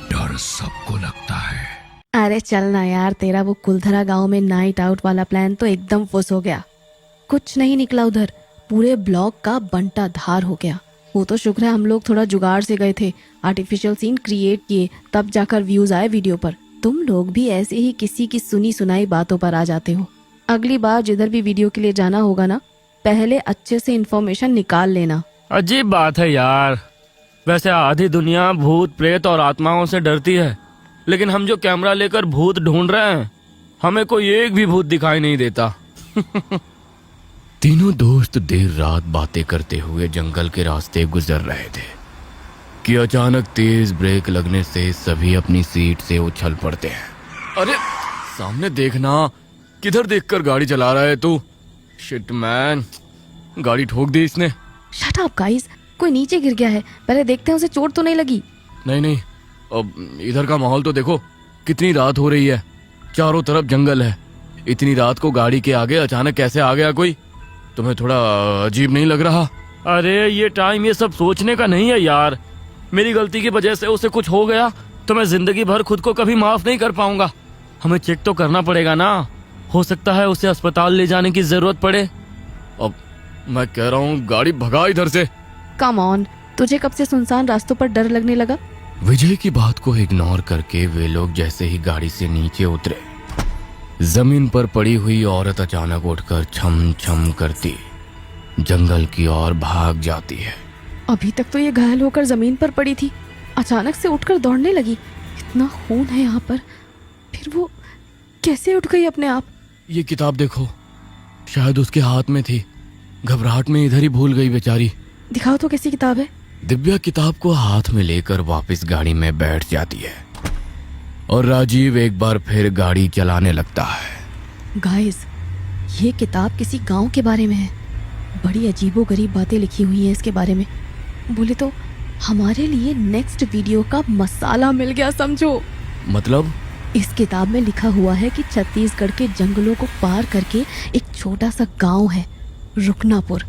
डर सबको लगता है। अरे चल ना यार, तेरा वो कुलधरा गांव में नाइट आउट वाला प्लान तो एकदम फुस हो गया। कुछ नहीं निकला उधर, पूरे ब्लॉग का बंटा धार हो गया। वो तो शुक्र है हम लोग थोड़ा जुगाड़ से गए थे, आर्टिफिशियल सीन क्रिएट किए, तब जाकर व्यूज आए वीडियो पर। तुम लोग भी ऐसे ही किसी की सुनी सुनाई बातों पर आ जाते हो। अगली बार जिधर भी वीडियो के लिए जाना होगा ना, पहले अच्छे से इन्फॉर्मेशन निकाल लेना। अजीब बात है यार। वैसे आधी दुनिया भूत प्रेत और आत्माओं से डरती है, लेकिन हम जो कैमरा लेकर भूत ढूंढ रहे हैं, हमें कोई एक भी भूत दिखाई नहीं देता। तीनों दोस्त देर रात बातें करते हुए जंगल के रास्ते गुजर रहे थे कि अचानक तेज ब्रेक लगने से सभी अपनी सीट से उछल पड़ते हैं। अरे सामने देखना, किधर देखकर गाड़ी चला रहा है तू? शिट मैन, गाड़ी ठोक दी इसने। शट अप गाइस, कोई नीचे गिर गया है, पहले देखते हैं उसे चोट तो नहीं लगी। नहीं, अब इधर का माहौल तो देखो, कितनी रात हो रही है, चारों तरफ जंगल है। इतनी रात को गाड़ी के आगे अचानक कैसे आ गया कोई? तुम्हें थोड़ा अजीब नहीं लग रहा? अरे ये टाइम ये सब सोचने का नहीं है यार। मेरी गलती की वजह से उसे कुछ हो गया तो मैं जिंदगी भर खुद को कभी माफ नहीं कर पाऊंगा। हमें चेक तो करना पड़ेगा ना, हो सकता है उसे अस्पताल ले जाने की जरूरत पड़े। अब मैं कह रहा हूँ गाड़ी भगा इधर से। कम ऑन, तुझे कब से सुनसान रास्तों पर डर लगने लगा? विजय की बात को इग्नोर करके वे लोग जैसे ही गाड़ी से नीचे उतरे, जमीन पर पड़ी हुई औरत अचानक उठकर छम छम करती जंगल की ओर भाग जाती है। अभी तक तो ये घायल होकर जमीन पर पड़ी थी, अचानक से उठकर दौड़ने लगी। इतना खून है यहाँ पर, फिर वो कैसे उठ गई अपने आप? ये किताब देखो, शायद उसके हाथ में थी, घबराहट में इधर ही भूल गई बेचारी। दिखाओ तो कैसी किताब है? दिव्या किताब को हाथ में लेकर वापस गाड़ी में बैठ जाती है और राजीव एक बार फिर गाड़ी चलाने लगता है। गाइस, ये किताब किसी गांव के बारे में है। बड़ी अजीबोगरीब बातें लिखी हुई हैं इसके बारे में। बोले तो हमारे लिए नेक्स्ट वीडियो का मसाला मिल गया समझो। मतलब? इस किताब में लिखा हुआ है कि छत्तीसगढ़ के जंगलों को पार करके एक छोटा सा गांव है, रुकनापुर।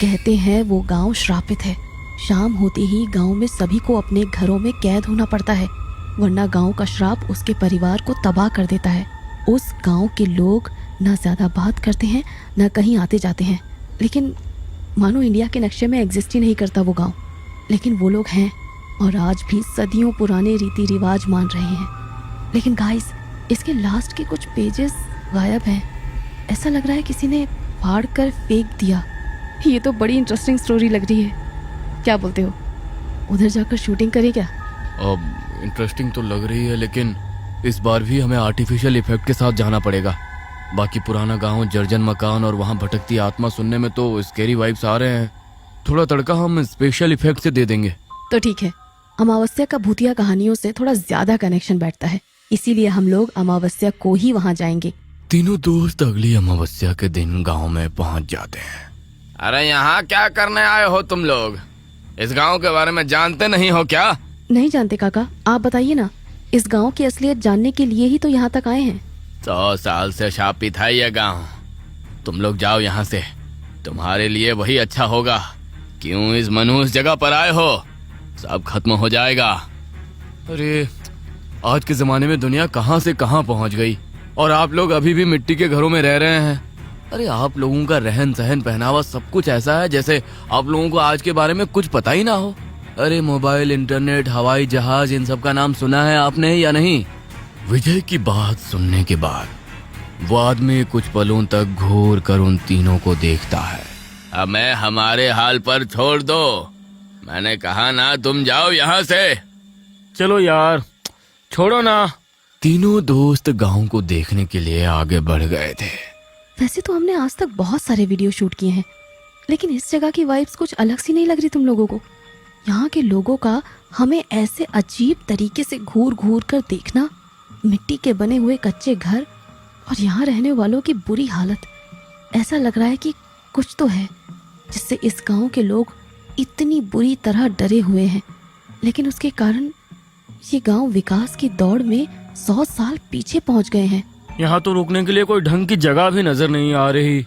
कहते हैं वो गांव श्रापित है। शाम होते ही गांव में सभी को अपने घरों में कैद होना पड़ता है, वरना गांव का श्राप उसके परिवार को तबाह कर देता है। उस गांव के लोग ना ज्यादा बात करते हैं, ना कहीं आते जाते हैं। लेकिन मानो इंडिया के नक्शे में एग्जिस्ट ही नहीं करता वो गांव, लेकिन वो लोग हैं और आज भी सदियों पुराने रीति रिवाज मान रहे हैं। लेकिन गाइस, इसके लास्ट के कुछ पेजेस गायब हैं। ऐसा लग रहा है किसी ने फाड़ कर फेंक दिया। ये तो बड़ी इंटरेस्टिंग स्टोरी लग रही है, क्या बोलते हो? उधर जाकर शूटिंग करें क्या? अब इंटरेस्टिंग तो लग रही है, लेकिन इस बार भी हमें आर्टिफिशियल इफेक्ट के साथ जाना पड़ेगा। बाकी पुराना गांव, जर्जन मकान और वहां भटकती आत्मा सुनने में तो स्कैरी वाइब्स आ रहे हैं। थोड़ा तड़का हम स्पेशल इफेक्ट से दे देंगे। तो ठीक है, अमावस्या का भूतिया कहानियों से थोड़ा ज्यादा कनेक्शन बैठता है, इसीलिए हम लोग अमावस्या को ही वहां जाएंगे। तीनों दोस्त अगली अमावस्या के दिन गांव में पहुंच जाते हैं। अरे यहाँ क्या करने आए हो तुम लोग? इस गांव के बारे में जानते नहीं हो क्या? नहीं जानते काका, आप बताइए ना। इस गांव की असलियत जानने के लिए ही तो यहाँ तक आए हैं। 100 साल से शापित है ये गांव। तुम लोग जाओ यहाँ से, तुम्हारे लिए वही अच्छा होगा। क्यों इस मनुष्य जगह पर आए हो? सब खत्म हो जाएगा। अरे आज के जमाने में दुनिया कहाँ से कहाँ पहुँच गई और आप लोग अभी भी मिट्टी के घरों में रह रहे हैं। अरे आप लोगों का रहन सहन, पहनावा सब कुछ ऐसा है जैसे आप लोगों को आज के बारे में कुछ पता ही ना हो। अरे मोबाइल, इंटरनेट, हवाई जहाज, इन सब का नाम सुना है आपने या नहीं? विजय की बात सुनने के बाद वो आदमी कुछ पलों तक घूर कर उन तीनों को देखता है। हमें हमारे हाल पर छोड़ दो, मैंने कहा ना, तुम जाओ यहाँ से। चलो यार, छोड़ो ना। तीनों दोस्त गांव को देखने के लिए आगे बढ़ गए थे। वैसे तो हमने आज तक बहुत सारे वीडियो शूट किए हैं, लेकिन इस जगह की वाइब्स कुछ अलग सी नहीं लग रही तुम लोगों को? यहाँ के लोगों का हमें ऐसे अजीब तरीके से घूर घूर कर देखना, मिट्टी के बने हुए कच्चे घर और यहाँ रहने वालों की बुरी हालत, ऐसा लग रहा है कि कुछ तो है जिससे इस गांव के लोग इतनी बुरी तरह डरे हुए हैं। लेकिन उसके कारण ये गांव विकास की दौड़ में 100 साल पीछे पहुंच गए हैं। यहाँ तो रुकने के लिए कोई ढंग की जगह भी नजर नहीं आ रही।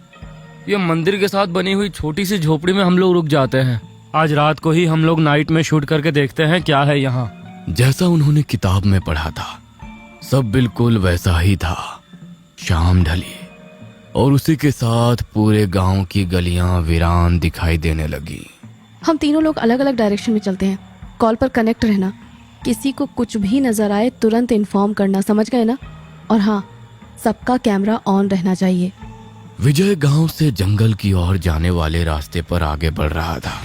ये मंदिर के साथ बनी हुई छोटी सी झोपड़ी में हम लोग रुक जाते हैं। आज रात को ही हम लोग नाइट में शूट करके देखते हैं क्या है यहाँ। जैसा उन्होंने किताब में पढ़ा था सब बिल्कुल वैसा ही था। शाम ढली और उसी के साथ पूरे गांव की गलियां वीरान दिखाई देने लगी। हम तीनों लोग अलग अलग डायरेक्शन में चलते हैं। कॉल पर कनेक्ट रहना, किसी को कुछ भी नजर आए तुरंत इन्फॉर्म करना, समझ गए ना? और हाँ, सबका कैमरा ऑन रहना चाहिए। विजय गांव से जंगल की ओर जाने वाले रास्ते पर आगे बढ़ रहा था।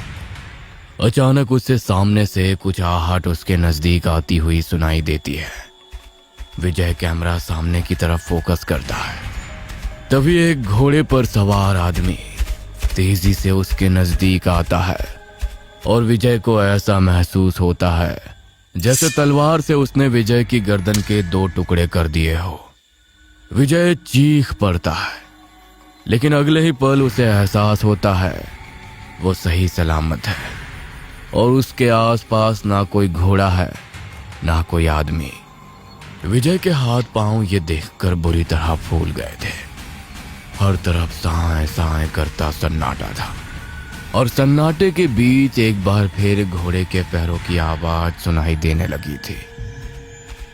अचानक उससे सामने से कुछ आहट उसके नजदीक आती हुई सुनाई देती है। विजय कैमरा सामने की तरफ फोकस करता है। तभी एक घोड़े पर सवार आदमी तेजी से उसके नजदीक आता है और विजय को ऐसा महसूस होता है जैसे तलवार से उसने विजय की गर्दन के 2 टुकड़े कर दिए हो। विजय चीख पड़ता है, लेकिन अगले ही पल उसे एहसास होता है वो सही सलामत है और उसके आसपास ना कोई घोड़ा है ना कोई आदमी। विजय के हाथ पांव ये देखकर बुरी तरह फूल गए थे। हर तरफ साए साए करता सन्नाटा था और सन्नाटे के बीच एक बार फिर घोड़े के पैरों की आवाज सुनाई देने लगी थी।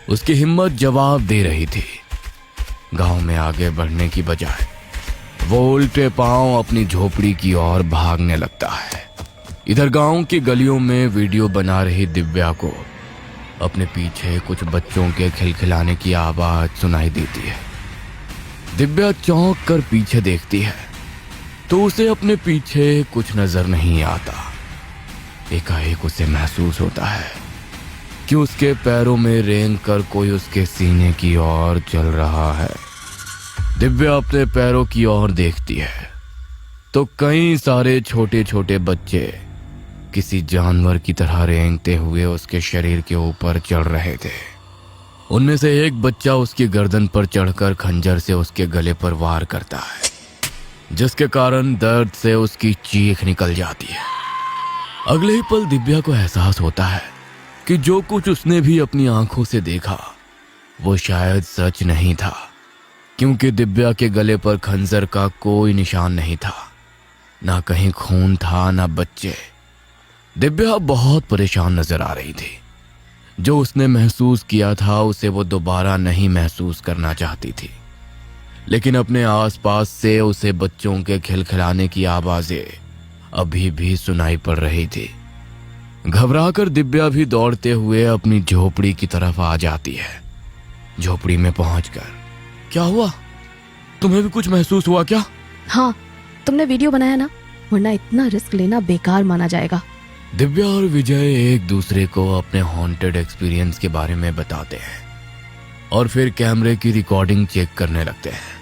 उसकी हिम्मत जवाब दे रही थी। गांव में आगे बढ़ने की बजाय वो उल्टे पांव अपनी झोपड़ी की ओर भागने लगता है। इधर गांव की गलियों में वीडियो बना रही दिव्या को अपने पीछे कुछ बच्चों के खिलखिलाने की आवाज सुनाई देती है। दिव्या चौंक कर पीछे देखती है तो उसे अपने पीछे कुछ नजर नहीं आता। एकाएक उसे महसूस होता है कि उसके पैरों में रेंग कर कोई उसके सीने की ओर चल रहा है। दिव्या अपने पैरों की ओर देखती है तो कई सारे छोटे छोटे बच्चे किसी जानवर की तरह रेंगते हुए उसके शरीर के ऊपर चढ़ रहे थे। उनमें से एक बच्चा उसकी गर्दन पर चढ़कर खंजर से उसके गले पर वार करता है, जिसके कारण दर्द से उसकी चीख निकल जाती है। अगले ही पल दिव्या को एहसास होता है कि जो कुछ उसने भी अपनी आंखों से देखा वो शायद सच नहीं था, क्योंकि दिव्या के गले पर खंजर का कोई निशान नहीं था। ना कहीं खून था ना बच्चे। दिव्या बहुत परेशान नजर आ रही थी। जो उसने महसूस किया था उसे वो दोबारा नहीं महसूस करना चाहती थी, लेकिन अपने आसपास से उसे बच्चों के खिलखिलाने की आवाजें अभी भी सुनाई पड़ रही थी। घबराकर दिव्या भी दौड़ते हुए अपनी झोपड़ी की तरफ आ जाती है। झोपड़ी में पहुंचकर, क्या हुआ? तुम्हें भी कुछ महसूस हुआ क्या? हाँ, तुमने वीडियो बनाया ना, वरना इतना रिस्क लेना बेकार माना जाएगा। दिव्या और विजय एक दूसरे को अपने हॉन्टेड एक्सपीरियंस के बारे में बताते हैं और फिर कैमरे की रिकॉर्डिंग चेक करने लगते हैं,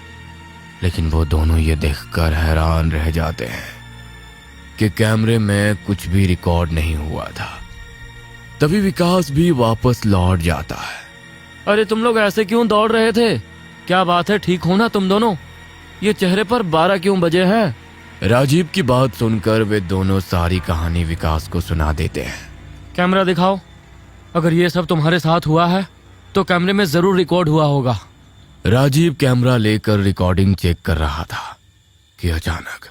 लेकिन वो दोनों ये देखकर हैरान रह जाते हैं कि कैमरे में कुछ भी रिकॉर्ड नहीं हुआ था। तभी विकास भी वापस लौट जाता है। अरे तुम लोग ऐसे क्यों दौड़ रहे थे? क्या बात है, ठीक हो ना तुम दोनों? ये चेहरे पर 12 क्यों बजे हैं? राजीव की बात सुनकर वे दोनों सारी कहानी विकास को सुना देते हैं। कैमरा दिखाओ। अगर ये सब तुम्हारे साथ हुआ है तो कैमरे में जरूर रिकॉर्ड हुआ होगा। राजीव कैमरा लेकर रिकॉर्डिंग चेक कर रहा था कि अचानक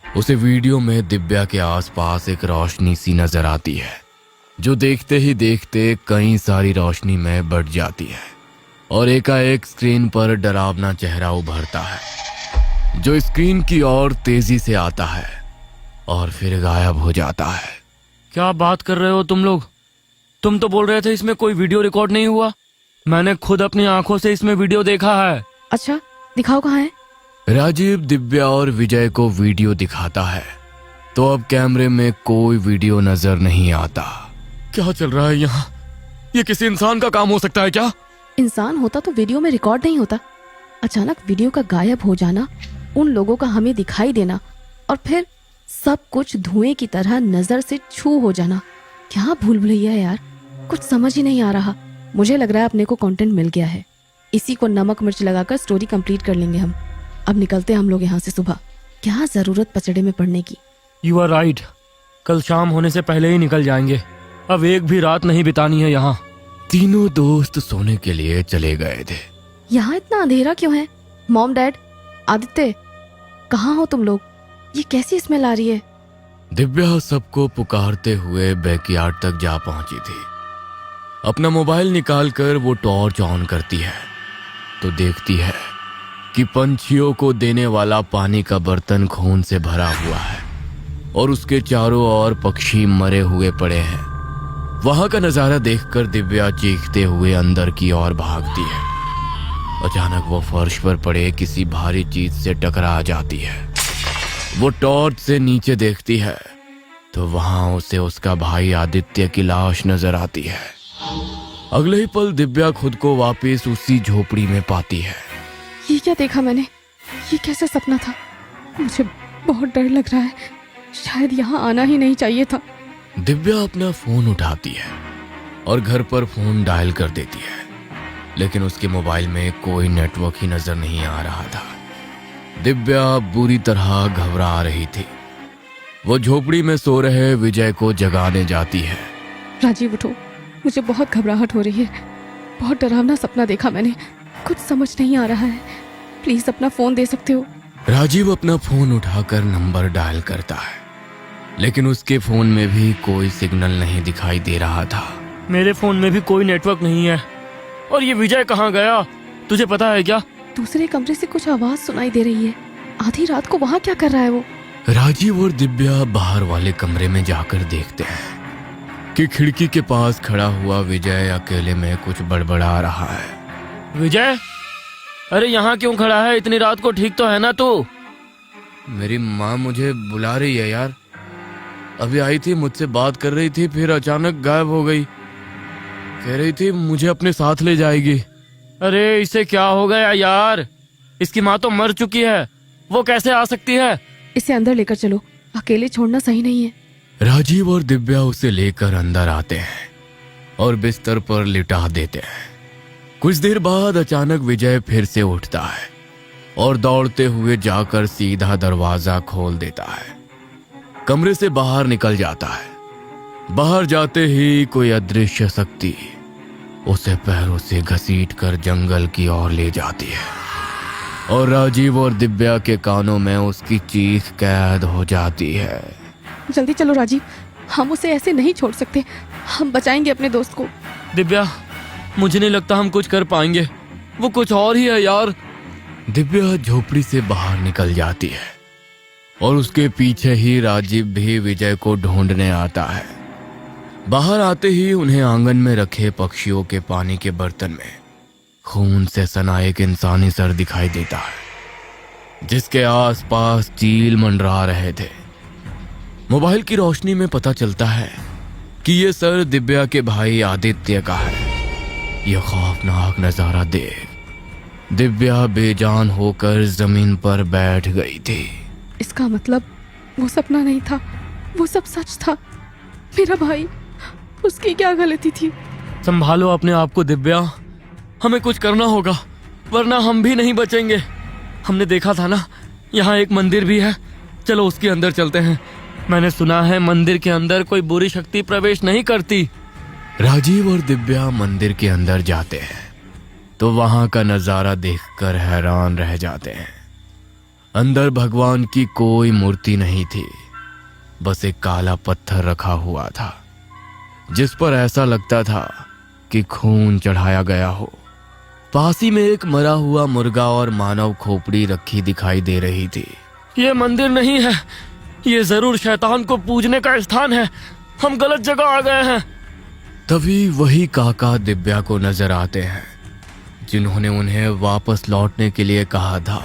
उसे वीडियो में दिव्या के आसपास एक रोशनी सी नजर आती है, जो देखते ही देखते कई सारी रोशनी में बढ़ जाती है और एकाएक स्क्रीन पर डरावना चेहरा उभरता है, जो स्क्रीन की ओर तेजी से आता है और फिर गायब हो जाता है। क्या बात कर रहे हो तुम लोग? तुम तो बोल रहे थे इसमें कोई वीडियो रिकॉर्ड नहीं हुआ। मैंने खुद अपनी आंखों से इसमें वीडियो देखा है। अच्छा, दिखाओ कहाँ है? राजीव दिव्या और विजय को वीडियो दिखाता है तो अब कैमरे में कोई वीडियो नजर नहीं आता। क्या चल रहा है यहाँ? ये किसी इंसान का काम हो सकता है क्या? इंसान होता तो वीडियो में रिकॉर्ड नहीं होता। अचानक वीडियो का गायब हो जाना, उन लोगों का हमें दिखाई देना और फिर सब कुछ धुएं की तरह नजर से छू हो जाना। क्या भूल भुलैया यार, कुछ समझ ही नहीं आ रहा। मुझे लग रहा है अपने को कंटेंट मिल गया है। इसी को नमक मिर्च लगाकर स्टोरी कंप्लीट कर लेंगे हम। अब निकलते हैं हम लोग यहाँ से सुबह। क्या जरूरत पचड़े में पड़ने की। You are right. कल शाम होने से पहले ही निकल जाएंगे। अब एक भी रात नहीं बितानी है यहाँ। तीनों दोस्त सोने के लिए चले गए थे। यहाँ इतना अंधेरा क्यों है? मॉम, डैड, आदित्य, कहाँ हो तुम लोग? ये कैसी स्मेल आ रही है? दिव्या सबको पुकारते हुए बैकयार्ड तक जा पहुंची थी। अपना मोबाइल निकालकर वो टॉर्च ऑन करती है तो देखती है कि पंछियों को देने वाला पानी का बर्तन खून से भरा हुआ है और उसके चारों ओर पक्षी मरे हुए पड़े हैं। वहां का नजारा देखकर दिव्या चीखते हुए अंदर की ओर भागती है। अचानक वो फर्श पर पड़े किसी भारी चीज से टकरा जाती है। वो टॉर्च से नीचे देखती है तो वहां उसे उसका भाई आदित्य की लाश नजर आती है। अगले ही पल दिव्या खुद को वापस उसी झोपड़ी में पाती है। ये क्या देखा मैंने? ये कैसा सपना था? मुझे बहुत डर लग रहा है। शायद यहाँ आना ही नहीं चाहिए था। दिव्या अपना फोन उठाती है और घर पर फोन डायल कर देती है, लेकिन उसके मोबाइल में कोई नेटवर्क ही नजर नहीं आ रहा था। दिव्या बुरी तरह घबरा रही थी। वो झोपड़ी में सो रहे विजय को जगाने जाती है। राजीव उठो, मुझे बहुत घबराहट हो रही है। बहुत डरावना सपना देखा मैंने, कुछ समझ नहीं आ रहा है। प्लीज अपना फोन दे सकते हो? राजीव अपना फोन उठाकर नंबर डायल करता है, लेकिन उसके फोन में भी कोई सिग्नल नहीं दिखाई दे रहा था। मेरे फोन में भी कोई नेटवर्क नहीं है। और ये विजय कहाँ गया, तुझे पता है क्या? दूसरे कमरे से कुछ आवाज सुनाई दे रही है। आधी रात को वहाँ क्या कर रहा है वो? राजीव और दिव्या बाहर वाले कमरे में जाकर देखते हैं कि खिड़की के पास खड़ा हुआ विजय अकेले में कुछ बड़बड़ा रहा है। विजय, अरे यहाँ क्यों खड़ा है इतनी रात को? ठीक तो है ना तू? मेरी माँ मुझे बुला रही है यार। अभी आई थी, मुझसे बात कर रही थी, फिर अचानक गायब हो गई। कह रही थी मुझे अपने साथ ले जाएगी। अरे इसे क्या हो गया यार? इसकी माँ तो मर चुकी है, वो कैसे आ सकती है? इसे अंदर लेकर चलो, अकेले छोड़ना सही नहीं है। राजीव और दिव्या उसे लेकर अंदर आते हैं और बिस्तर पर लिटा देते हैं। कुछ देर बाद अचानक विजय फिर से उठता है और दौड़ते हुए जाकर सीधा दरवाजा खोल देता है। कमरे से बाहर निकल जाता है। बाहर जाते ही कोई अदृश्य शक्ति उसे पैरों से घसीटकर जंगल की ओर ले जाती है और राजीव और दिव्या के कानों में उसकी चीख कैद हो जाती है। जल्दी चलो राजीव, हम उसे ऐसे नहीं छोड़ सकते। हम बचाएंगे अपने दोस्त को। दिव्या, मुझे नहीं लगता हम कुछ कर पाएंगे। वो कुछ और ही है यार। दिव्या झोपड़ी से बाहर निकल जाती है और उसके पीछे ही राजीव भी विजय को ढूंढने आता है। बाहर आते ही उन्हें आंगन में रखे पक्षियों के पानी के बर्तन में खून से सना एक इंसानी सर दिखाई देता है, जिसके आसपास चील मंडरा रहे थे। मोबाइल की रोशनी में पता चलता है कि ये सर दिव्या के भाई आदित्य का है। यह खौफनाक नजारा देख दिव्या बेजान होकर जमीन पर बैठ गई थी। इसका मतलब वो सपना नहीं था, वो सब सच था। मेरा भाई, उसकी क्या गलती थी? संभालो अपने आप को दिव्या, हमें कुछ करना होगा वरना हम भी नहीं बचेंगे। हमने देखा था ना, यहाँ एक मंदिर भी है, चलो उसके अंदर चलते हैं। मैंने सुना है मंदिर के अंदर कोई बुरी शक्ति प्रवेश नहीं करती। राजीव और दिव्या मंदिर के अंदर जाते हैं तो वहां का नजारा देखकर हैरान रह जाते हैं। अंदर भगवान की कोई मूर्ति नहीं थी, बस एक काला पत्थर रखा हुआ था जिस पर ऐसा लगता था कि खून चढ़ाया गया हो। पास ही में एक मरा हुआ मुर्गा और मानव खोपड़ी रखी दिखाई दे रही थी। ये मंदिर नहीं है, ये जरूर शैतान को पूजने का स्थान है। हम गलत जगह आ गए हैं। तभी वही काका दिव्या को नजर आते हैं जिन्होंने उन्हें वापस लौटने के लिए कहा था।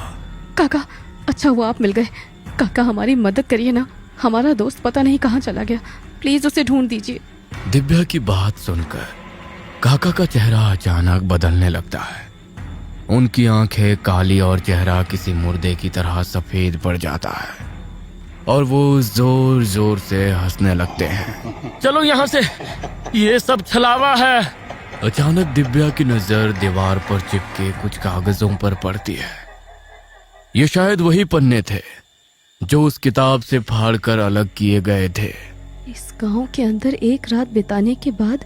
काका, अच्छा हुआ आप मिल गए। काका, हमारी मदद करिए ना, हमारा दोस्त पता नहीं कहाँ चला गया। प्लीज उसे ढूंढ दीजिए। दिव्या की बात सुनकर काका का चेहरा अचानक बदलने लगता है। उनकी आंखें काली और चेहरा किसी मुर्दे की तरह सफेद पड़ जाता है और वो जोर जोर से हंसने लगते हैं। चलो यहाँ से, ये सब छलावा है। अचानक दिव्या की नजर दीवार पर चिपके कुछ कागजों पर पड़ती है। ये शायद वही पन्ने थे जो उस किताब से फाड़कर अलग किए गए थे। इस गांव के अंदर एक रात बिताने के बाद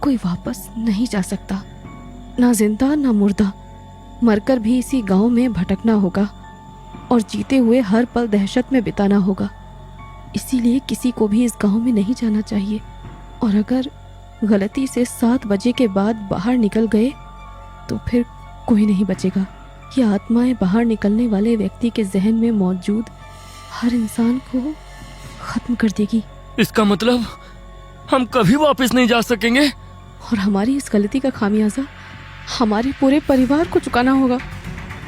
कोई वापस नहीं जा सकता, ना जिंदा ना मुर्दा। मरकर भी इसी गांव में भटकना होगा और जीते हुए हर पल दहशत में बिताना होगा। इसीलिए किसी को भी इस गांव में नहीं जाना चाहिए। और अगर गलती से 7 बजे के बाद बाहर निकल गए तो फिर कोई नहीं बचेगा। ये आत्माएं बाहर निकलने वाले व्यक्ति के जहन में मौजूद हर इंसान को खत्म कर देगी। इसका मतलब हम कभी वापस नहीं जा सकेंगे। और हमारी इस गलती का खामियाजा हमारे पूरे परिवार को चुकाना होगा।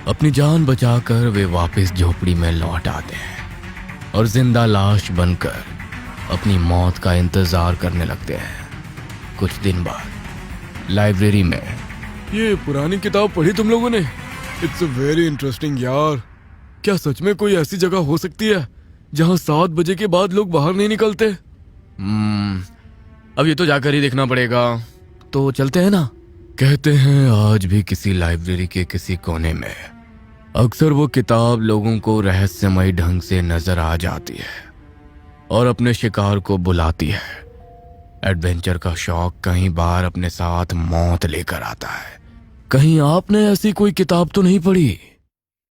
अपनी जान बचाकर वे वापस झोपड़ी में लौट आते हैं और जिंदा लाश बनकर अपनी मौत का इंतजार करने लगते हैं। कुछ दिन बाद लाइब्रेरी में ये पुरानी किताब पढ़ी तुम लोगों ने? इट्स वेरी इंटरेस्टिंग यार। क्या सच में कोई ऐसी जगह हो सकती है जहां 7 बजे के बाद लोग बाहर नहीं निकलते? अब ये तो जाकर ही देखना पड़ेगा। तो चलते हैं ना। कहते हैं आज भी किसी लाइब्रेरी के किसी कोने में अक्सर वो किताब लोगों को रहस्यमय ढंग से नजर आ जाती है और अपने शिकार को बुलाती है। एडवेंचर का शौक कई बार अपने साथ मौत लेकर आता है। कहीं आपने ऐसी कोई किताब तो नहीं पढ़ी?